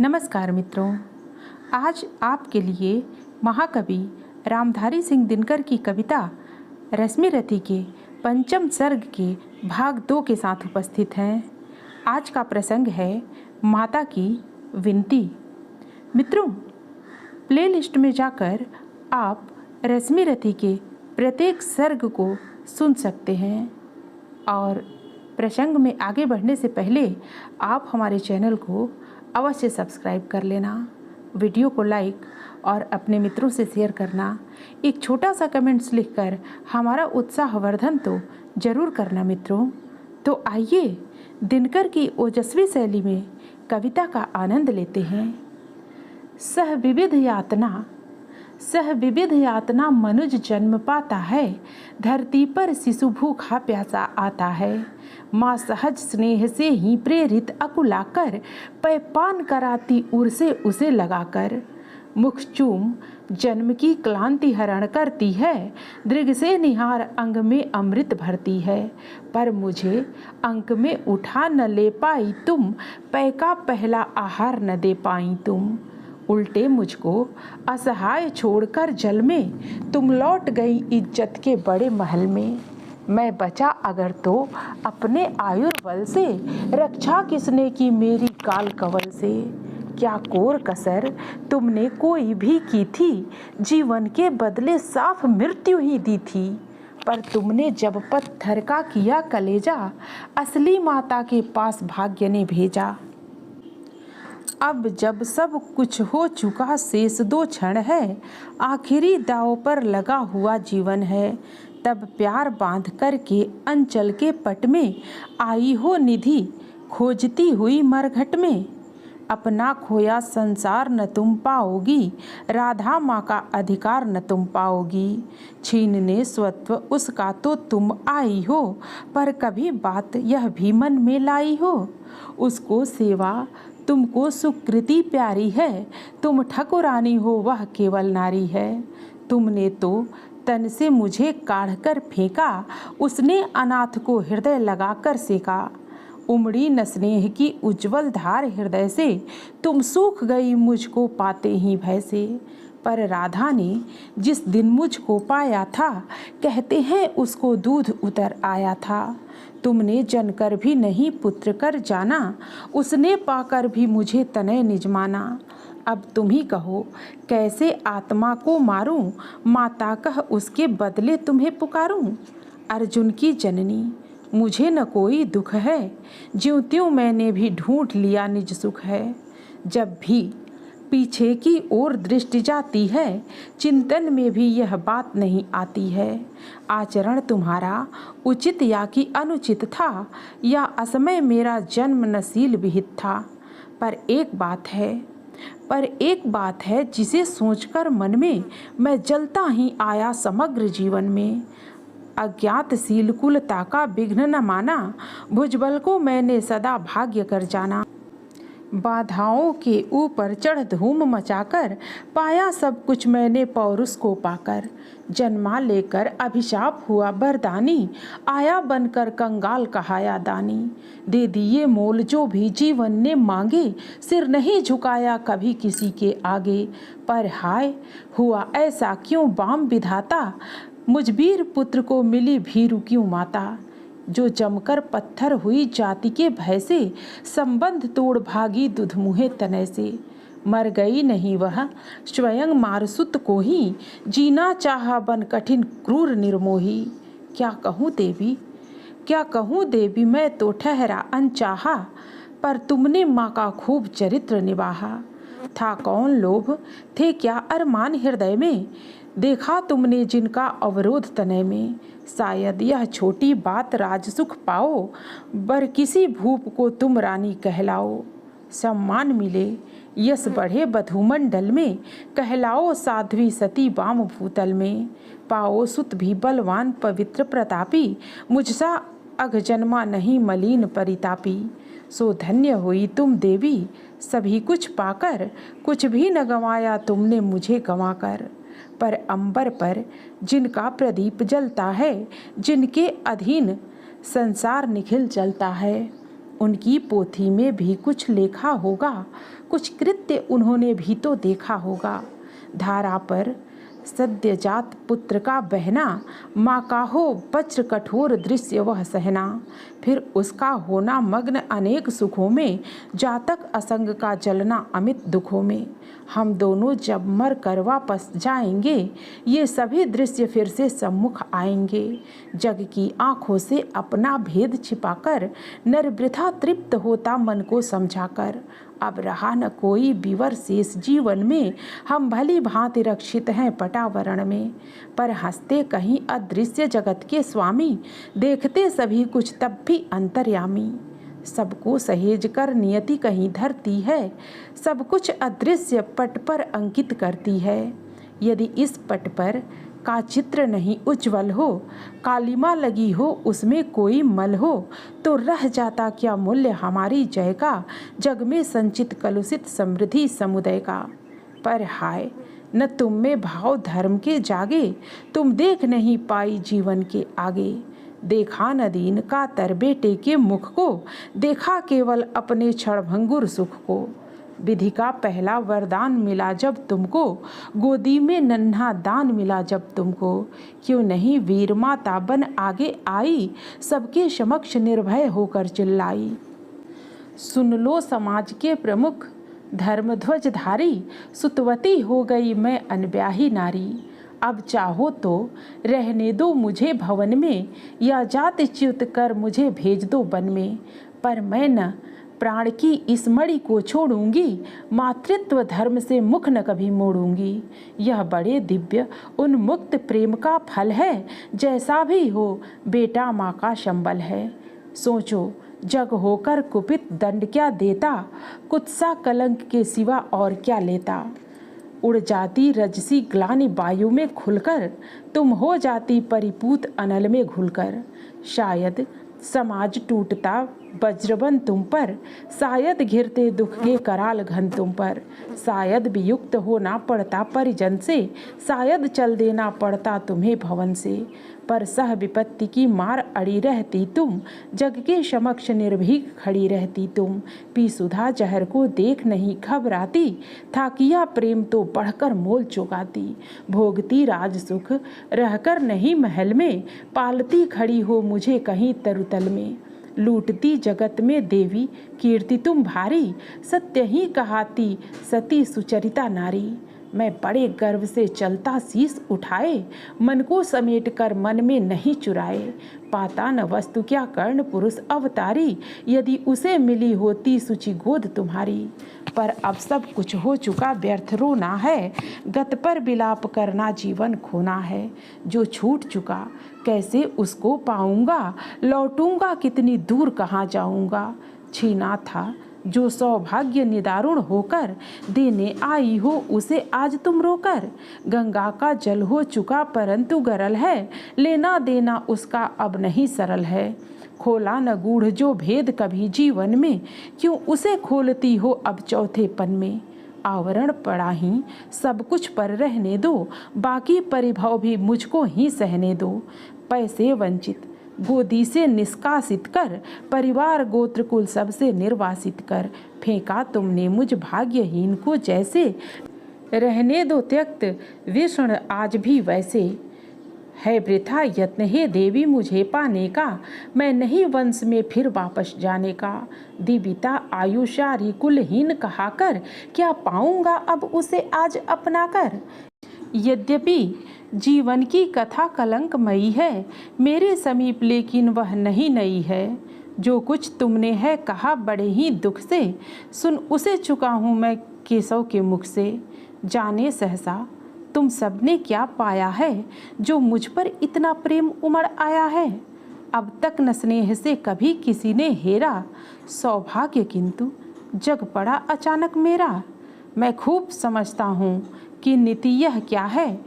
नमस्कार मित्रों, आज आपके लिए महाकवि रामधारी सिंह दिनकर की कविता रश्मि रथी के पंचम सर्ग के भाग 2 के साथ उपस्थित हैं। आज का प्रसंग है माता की विनती। मित्रों, प्लेलिस्ट में जाकर आप रश्मि रथी के प्रत्येक सर्ग को सुन सकते हैं। और प्रसंग में आगे बढ़ने से पहले आप हमारे चैनल को अवश्य सब्सक्राइब कर लेना, वीडियो को लाइक और अपने मित्रों से शेयर करना, एक छोटा सा कमेंट्स लिखकर हमारा उत्साहवर्धन तो जरूर करना मित्रों। तो आइए दिनकर की ओजस्वी शैली में कविता का आनंद लेते हैं। सह विविध यातना मनुज जन्म पाता है, धरती पर शिशु भूखा प्यासा आता है। माँ सहज स्नेह से ही प्रेरित अकुलाकर, पैपान कराती उर से उसे लगाकर। मुख चूम जन्म की क्लांति हरण करती है, दृग से निहार अंग में अमृत भरती है। पर मुझे अंक में उठा न ले पाई तुम, पै का पहला आहार न दे पाई तुम। उल्टे मुझको असहाय छोड़कर जल में, तुम लौट गई इज्जत के बड़े महल में। मैं बचा अगर तो अपने आयुर्बल से, रक्षा किसने की मेरी काल कवल से। क्या कोर कसर तुमने कोई भी की थी, जीवन के बदले साफ मृत्यु ही दी थी। पर तुमने जब पत्थर का किया कलेजा, असली माता के पास भाग्य ने भेजा। अब जब सब कुछ हो चुका शेष 2 क्षण है, आखिरी दांव पर लगा हुआ जीवन है। तब प्यार बांध कर के अंचल के पट में, आई हो निधि खोजती हुई मरघट में। अपना खोया संसार न तुम पाओगी, राधा माँ का अधिकार न तुम पाओगी। छीनने स्वत्व उसका तो तुम आई हो, पर कभी बात यह भी मन में लाई हो। उसको सेवा तुमको सुकृति प्यारी है, तुम ठकुरानी हो वह केवल नारी है। तुमने तो तन से मुझे काढ़ कर फेंका, उसने अनाथ को हृदय लगाकर सेका। उमड़ी न स्नेह की उज्जवल धार हृदय से, तुम सूख गई मुझको पाते ही भय से। पर राधा ने जिस दिन मुझको पाया था, कहते हैं उसको दूध उतर आया था। तुमने जनकर भी नहीं पुत्र कर जाना, उसने पाकर भी मुझे तनय निज माना। अब तुम ही कहो कैसे आत्मा को मारूं, माता कह उसके बदले तुम्हें पुकारूं। अर्जुन की जननी मुझे न कोई दुख है, ज्यों त्यों मैंने भी ढूंढ लिया निज सुख है। जब भी पीछे की ओर दृष्टि जाती है, चिंतन में भी यह बात नहीं आती है। आचरण तुम्हारा उचित या कि अनुचित था, या असमय मेरा जन्म नसील विहित था। पर एक बात है जिसे सोचकर मन में मैं जलता ही आया समग्र जीवन में। अज्ञातशील कुलता का विघ्न न माना, भुजबल को मैंने सदा भाग्य कर जाना। बाधाओं के ऊपर चढ़ धूम मचाकर, पाया सब कुछ मैंने पौरुष को पाकर। जन्मा लेकर अभिशाप हुआ बरदानी, आया बनकर कंगाल कहाया दानी। दे दिए मोल जो भी जीवन ने मांगे, सिर नहीं झुकाया कभी किसी के आगे। पर हाय हुआ ऐसा क्यों बाम विधाता, मुझबीर पुत्र को मिली भीरू क्यों माता। जो जमकर पत्थर हुई जाति के भय से, संबंध तोड़ भागी दुधमुहे तनय से। मर गई नहीं वह स्वयं मारसुत को ही, जीना चाहा बन कठिन क्रूर निर्मोही। क्या कहूँ देवी मैं तो ठहरा अनचाहा, पर तुमने माँ का खूब चरित्र निभाहा। था कौन लोभ, थे क्या अरमान हृदय में, देखा तुमने जिनका अवरोध तनय में। शायद यह छोटी बात राजसुख पाओ, बर किसी भूप को तुम रानी कहलाओ। सम्मान मिले यश बढ़े बधुमंडल में, कहलाओ साध्वी सती वाम भूतल में। पाओ सुत भी बलवान पवित्र प्रतापी, मुझसा अघ जन्मा नहीं मलिन परितापी। सो धन्य हुई तुम देवी सभी कुछ पाकर, कुछ भी न गंवाया तुमने मुझे गंवाकर। पर अंबर पर जिनका प्रदीप जलता है, जिनके अधीन संसार निखिल चलता है। उनकी पोथी में भी कुछ लेखा होगा, कुछ कृत्य उन्होंने भी तो देखा होगा। धारा पर सद्यजात पुत्र का बहना, माँ का हो वज्र कठोर दृश्य वह सहना। फिर उसका होना मग्न अनेक सुखों में, जातक असंग का जलना अमित दुखों में। हम दोनों जब मर कर वापस जाएंगे, ये सभी दृश्य फिर से सम्मुख आएंगे। जग की आँखों से अपना भेद छिपाकर, नर वृथा तृप्त होता मन को समझाकर। अब रहा न कोई विवर शेष जीवन में, हम भली भांति रक्षित हैं पटावरण में। पर हंसते कहीं अदृश्य जगत के स्वामी, देखते सभी कुछ तब भी अंतर्यामी। सबको सहेज कर नियति कहीं धरती है, सब कुछ अदृश्य पट पर अंकित करती है। यदि इस पट पर का चित्र नहीं उज्ज्वल हो, कालिमा लगी हो उसमें कोई मल हो, तो रह जाता क्या मूल्य हमारी जय का, जग में संचित कलुषित समृद्धि समुदय का। पर हाय न तुम में भाव धर्म के जागे, तुम देख नहीं पाई जीवन के आगे। देखा न दीन का तर बेटे के मुख को, देखा केवल अपने क्षणभंगुर सुख को। विधि का पहला वरदान मिला जब तुमको, गोदी में नन्हा दान मिला जब तुमको। क्यों नहीं वीर माता बन आगे आई, सबके समक्ष निर्भय होकर चिल्लाई। सुन लो समाज के प्रमुख धर्मध्वजधारी, सुतवती हो गई मैं अनब्याही नारी। अब चाहो तो रहने दो मुझे भवन में, या जात च्युत कर मुझे भेज दो वन में। पर मैं न प्राण की इस मणि को छोड़ूंगी, मातृत्व धर्म से मुख न कभी मोड़ूंगी। यह बड़े दिव्य उन्मुक्त प्रेम का फल है, जैसा भी हो बेटा माँ का संबल है। सोचो जग होकर कुपित दंड क्या देता, कुत्सा कलंक के सिवा और क्या लेता। उड़ जाती रजसी ग्लानि वायु में खुलकर, तुम हो जाती परिपूत अनल में घुलकर। शायद समाज टूटता वज्रबन तुम पर, शायद घिरते दुख के कराल घन तुम पर। शायद वियुक्त होना पड़ता परिजन से, शायद चल देना पड़ता तुम्हें भवन से। पर सह विपत्ति की मार अड़ी रहती तुम, जग के समक्ष निर्भीक खड़ी रहती तुम। पी सुधा जहर को देख नहीं घबराती, था किया प्रेम तो बढ़कर मोल चुकाती। भोगती राज सुख रहकर नहीं महल में, पालती खड़ी हो मुझे कहीं तरुतल में। लूटती जगत में देवी कीर्ति तुम भारी, सत्य ही कहाती सती सुचरिता नारी। मैं बड़े गर्व से चलता शीश उठाए, मन को समेट कर मन में नहीं चुराए। पाता न वस्तु क्या कर्ण पुरुष अवतारी, यदि उसे मिली होती सुचि गोद तुम्हारी। पर अब सब कुछ हो चुका व्यर्थ रोना है, गत पर विलाप करना जीवन खोना है। जो छूट चुका कैसे उसको पाऊंगा, लौटूंगा कितनी दूर कहाँ जाऊंगा। छीना था जो सौभाग्य निदारुण होकर, देने आई हो उसे आज तुम रोकर। गंगा का जल हो चुका परंतु गरल है, लेना देना उसका अब नहीं सरल है। खोला न गूढ़ जो भेद कभी जीवन में, क्यों उसे खोलती हो अब चौथे पन में। आवरण पड़ा ही सब कुछ पर रहने दो, बाकी परिभव भी मुझको ही सहने दो। पैसे वंचित गोदी से निष्कासित कर, परिवार गोत्र कुल सबसे निर्वासित कर। फेंका तुमने मुझ भाग्यहीन को जैसे, रहने दो त्यक्त विष्ण आज भी वैसे। है वृथा यत्न हे देवी मुझे पाने का, मैं नहीं वंश में फिर वापस जाने का। दिविता आयुषारी कुलहीन कहा कर, क्या पाऊंगा अब उसे आज अपना कर। यद्यपि जीवन की कथा कलंकमयी है मेरे समीप, लेकिन वह नहीं नई है। जो कुछ तुमने है कहा बड़े ही दुख से, सुन उसे चुका हूँ मैं केशव के मुख से। जाने सहसा तुम सबने क्या पाया है, जो मुझ पर इतना प्रेम उमड़ आया है। अब तक न स्नेह से कभी किसी ने हेरा, सौभाग्य किंतु जग पड़ा अचानक मेरा। मैं खूब समझता हूँ कि नीति यह क्या है,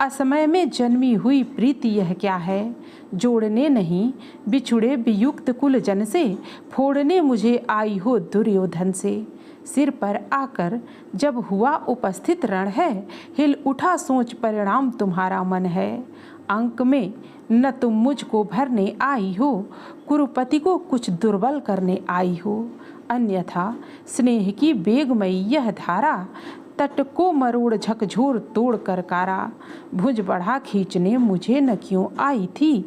असमय में जन्मी हुई प्रीति यह क्या है। जोड़ने नहीं बिछुड़े वियुक्त कुल जन से, फोड़ने मुझे आई हो दुर्योधन से। सिर पर आकर जब हुआ उपस्थित रण है, हिल उठा सोच परिणाम तुम्हारा मन है। अंक में न तुम मुझको भरने आई हो, कुरुपति को कुछ दुर्बल करने आई हो। अन्यथा स्नेह की बेगमयी यह धारा तट को मरोड़ झकझोर तोड़ कर कारा। भुज बढ़ा खींचने मुझे न क्यों आई थी,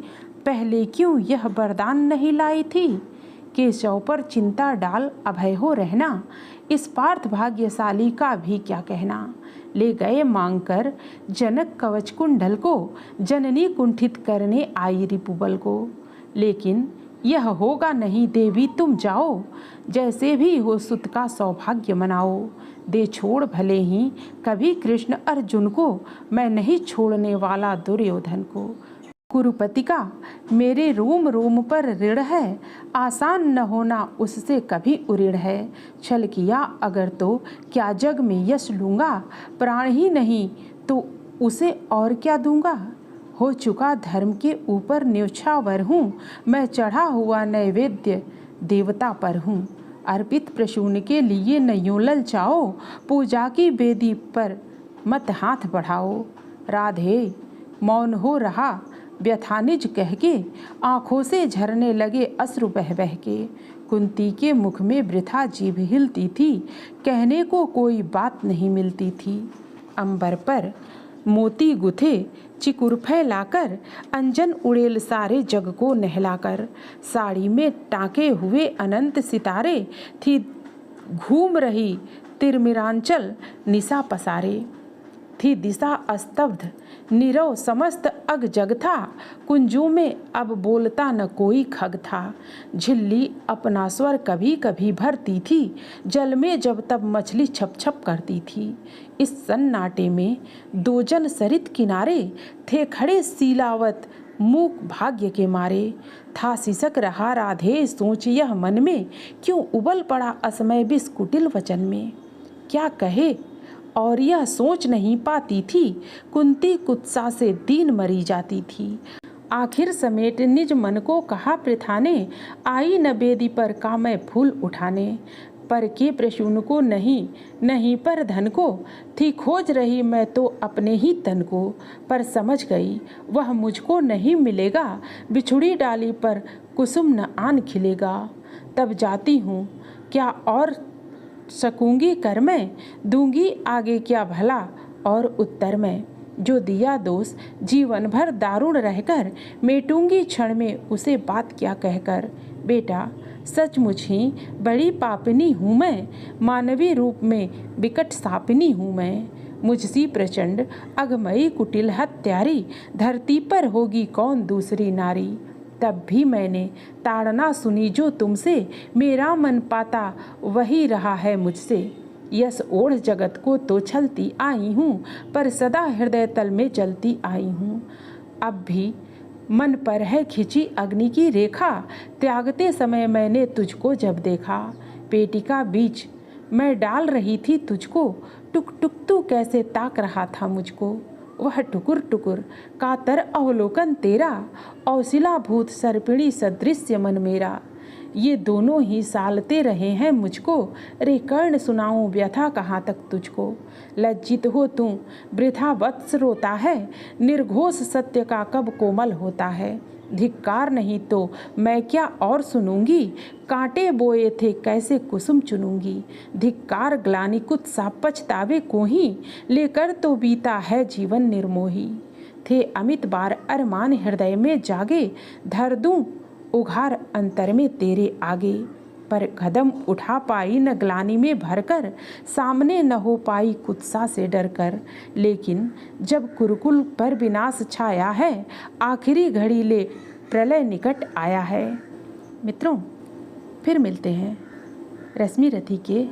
पहले क्यों यह वरदान नहीं लाई थी। केशव पर चिंता डाल अभय हो रहना, इस पार्थ भाग्यशाली का भी क्या कहना। ले गए मांग कर जनक कवच कुंडल को, जननी कुंठित करने आई रिपुबल को। लेकिन यह होगा नहीं देवी तुम जाओ, जैसे भी हो सुत का सौभाग्य मनाओ। दे छोड़ भले ही कभी कृष्ण अर्जुन को, मैं नहीं छोड़ने वाला दुर्योधन को। कुरुपति का मेरे रोम रोम पर ऋण है, आसान न होना उससे कभी उऋण है। छल किया अगर तो क्या जग में यश लूँगा, प्राण ही नहीं तो उसे और क्या दूँगा। हो चुका धर्म के ऊपर न्योछावर हूँ, मैं चढ़ा हुआ नैवेद्य देवता पर हूँ। अर्पित प्रसून के लिए न यूं ललचाओ, पूजा की बेदी पर मत हाथ बढ़ाओ। राधे मौन हो रहा व्यथानिज कह के, आँखों से झरने लगे अश्रु बह बह के। कुंती के मुख में वृथा जीभ हिलती थी, कहने को कोई बात नहीं मिलती थी। अंबर पर मोती गुथे चिकुर फैलाकर, अंजन उड़ेल सारे जग को नहलाकर। साड़ी में टाँके हुए अनंत सितारे, थी घूम रही तिरमिरांचल निशा पसारे। थी दिशा अस्तब्ध नीरव समस्त अग जग था, कुंजों में अब बोलता न कोई खग था। झिल्ली अपना स्वर कभी कभी भरती थी, जल में जब तब मछली छप छप करती थी। इस सन्नाटे में दो जन सरित किनारे, थे खड़े सीलावत मूक भाग्य के मारे। था सिसक रहा राधे सोच यह मन में, क्यों उबल पड़ा असमय बिस कुटिल वचन में। क्या कहे और यह सोच नहीं पाती थी, कुंती कुत्सा से दीन मरी जाती थी। आखिर समेट निज मन को कहा प्रथाने, आई न बेदी पर का मैं फूल उठाने। पर के प्रसून को नहीं, नहीं पर धन को, थी खोज रही मैं तो अपने ही तन को। पर समझ गई वह मुझको नहीं मिलेगा, बिछुड़ी डाली पर कुसुम न आन खिलेगा। तब जाती हूँ क्या और सकूंगी कर मैं, दूंगी आगे क्या भला और उत्तर में। जो दिया दोष जीवन भर दारुण रहकर, मेटूंगी क्षण में उसे बात क्या कहकर। बेटा सचमुच ही बड़ी पापिनी हूँ मैं, मानवीय रूप में विकट सापिनी हूँ मैं। मुझसी प्रचंड अगमयी कुटिल हत्यारी, धरती पर होगी कौन दूसरी नारी। तब भी मैंने ताड़ना सुनी जो तुमसे, मेरा मन पाता वही रहा है मुझसे। यस ओढ़ जगत को तो छलती आई हूँ, पर सदा हृदय तल में जलती आई हूँ। अब भी मन पर है खिंची अग्नि की रेखा, त्यागते समय मैंने तुझको जब देखा। पेटिका बीच मैं डाल रही थी तुझको, टुक टुक तू कैसे ताक रहा था मुझको। वह टुकुर टुकुर कातर अवलोकन तेरा, औसिला भूत सर्पिणी सदृश्य मन मेरा। ये दोनों ही सालते रहे हैं मुझको, रे कर्ण सुनाऊं व्यथा कहाँ तक तुझको। लज्जित हो तू वृथा वत्स रोता है, निर्घोष सत्य का कब कोमल होता है। धिक्कार नहीं तो मैं क्या और सुनूंगी, कांटे बोए थे कैसे कुसुम चुनूंगी। धिक्कार ग्लानि कुछ सा पछतावे को ही, लेकर तो बीता है जीवन निर्मोही। थे अमित बार अरमान हृदय में जागे, धर दूं उघार अंतर में तेरे आगे। पर कदम उठा पाई न ग्लानि में भरकर, सामने न हो पाई कुत्सा से डरकर। लेकिन जब कुरुकुल पर विनाश छाया है, आखिरी घड़ी ले प्रलय निकट आया है। मित्रों फिर मिलते हैं रश्मि रथी के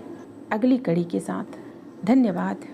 अगली कड़ी के साथ। धन्यवाद।